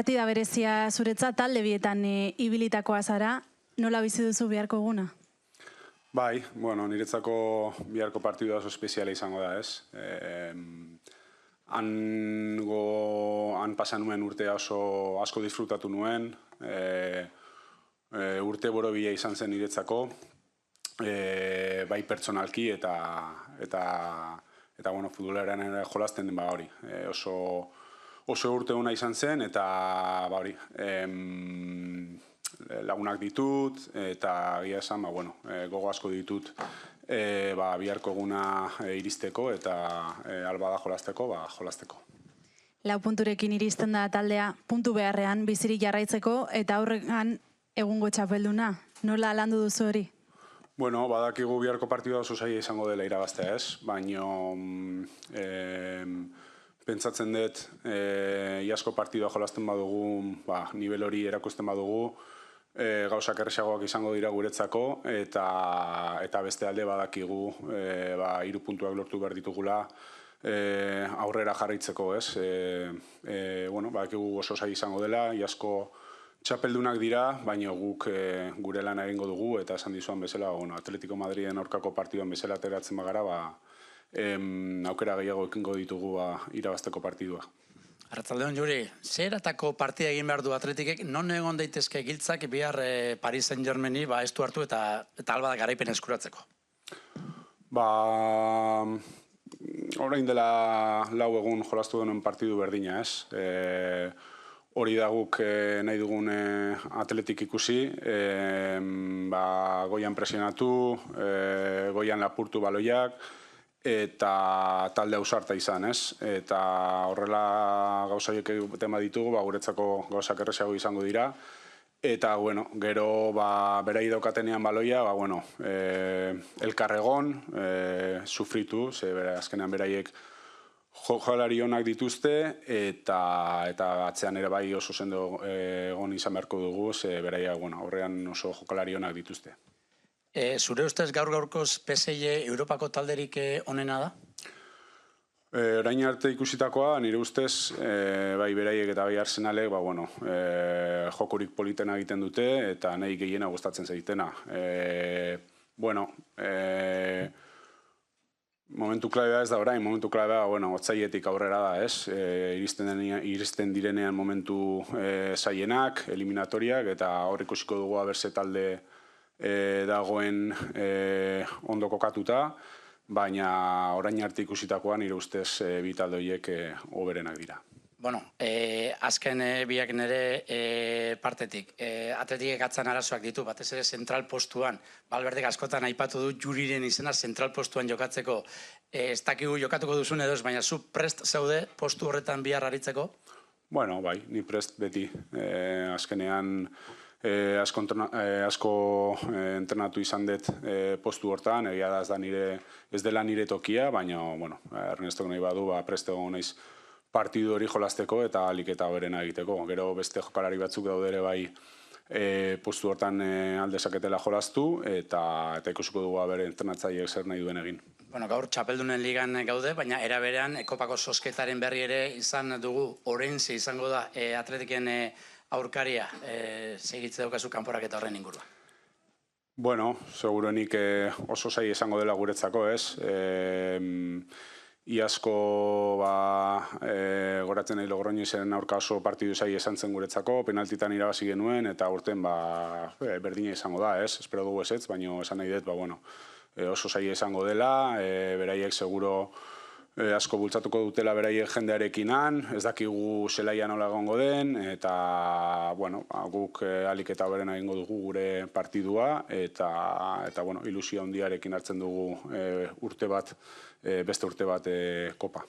partida berezia zuretzat, talde bietan ibilitakoa zara, nola bizi duzu biharko eguna? Bai, bueno, niretzako biharko partidua oso espeziala izango da, ez? Han pasa nuen urtea oso asko disfrutatu nuen, urte borobila izan zen niretzako, bai pertsonalki eta bueno, futbolearen ere jolasten ba hori. Oso urte ona izan zen eta ba hori, lagunak ditut eta egia esan, ba bueno, gogo asko ditut biharko eguna iristeko eta alba da jolasteko, ba jolasteko. 4 punturekin iristen da taldea puntu beharrean bizirik jarraitzeko eta aurrean egungo txapelduna. Nola landu duzu hori? Bueno, badakigu biharko partidua oso zaila izango dela irabaztea, ez? Baina pentsatzen dut iazko partidua jolasten badugu, nivel hori erakusten badugu, gauzak erresagoak izango dira guretzako eta beste alde badakigu 3 puntuak lortu behar ditugula aurrera jarraitzeko, ez? Bueno, badakigu oso zaila izango dela, iazko txapeldunak dira, baina guk gure lana egingo dugu eta esan dizuan bezala, Atletico Madriden aurkako partiduan bezala ateratzen bagara, aukera gehiago ekingo ditugu irabazteko partidua. Arratsaldeon, Juri, zer eratako partida egin behar du Atletikek, non egon daitezke giltzak bihar Paris Saint-Germaini estu hartu eta alba da garaipen eskuratzeko? Orain dela 4 egun jolastu denen partidu berdina, ez? Hori da guk nahi dugun Atletik ikusi, goian presionatu, goian lapurtu baloiak, eta talde ausarta izan, ez? Eta horrela gauzaiek tema ditugu, guretzako gauzak erresago izango dira. Eta, bueno, gero berai daukatenean baloia, elkarregon, sufritu, azkenean beraiek jokalari onak dituzte eta atzean ere bai oso sendo egon izan beharko dugu, beraiek aurrean oso jokalari onak dituzte. Zure ustez gaur-gaurkoz PSG Europako talderik onena da? Orain arte ikusitakoa, nire ustez, bai beraiek eta bai Arsenalek, jokurik politena egiten dute eta nahi gehiena gustatzen zaitena. Momentu klabea ez da orain, momentu klabea, otsailetik aurrera da, ez? Iristen direnean momentu zaienak, eliminatoriak, eta hor ikusiko dugu abertze talde dagoen ondo kokatuta, baina orain arte ikusitakoa nire ustez bi talde horiek hoberenak dira. Azken biak nire partetik, Atletikek atzan arazoak ditu, batez ere zentral postuan, Valverdek askotan aipatu du Juriren izena zentral postuan jokatzeko, ez dakigu jokatuko duzun edo ez, baina zu prest zaude postu horretan bihar aritzeko? Bai, ni prest beti, azkenean asko entrenatu izan dut postu hortan, egia da ez dela nire tokia, baina Ernestok nahi badu prest egon naiz partidu hori jolasteko eta alik eta berena egiteko. Gero beste jokalari batzuk daude ere bai postu hortan aldezaketela jolastu eta ikusiko dugu bere entrenatzaileek zer nahi duen egin. Gaur txapeldunen ligan gaude, baina era berean kopako zozketaren berri ere izan dugu, Orense izango da Atletiken aurkaria, segitze daukazu kanporaketa horren ingurua. Seguruenik oso zaila izango dela guretzako, ez? Iazko goratzen nahi Logroñosen aurka oso partidu zaila izan zen guretzako, penaltitan irabazi genuen, eta urten berdina izango da, ez? Espero dugu ezetz, baina esan nahi dut, oso zaila izango dela, beraiek seguro asko bultzatuko dutela beraiek jendearekinan, ez dakigu zelaia nola egongo den, eta guk alik eta berena egingo dugu gure partidua, eta ilusio handiarekin hartzen dugu beste urte bat kopa.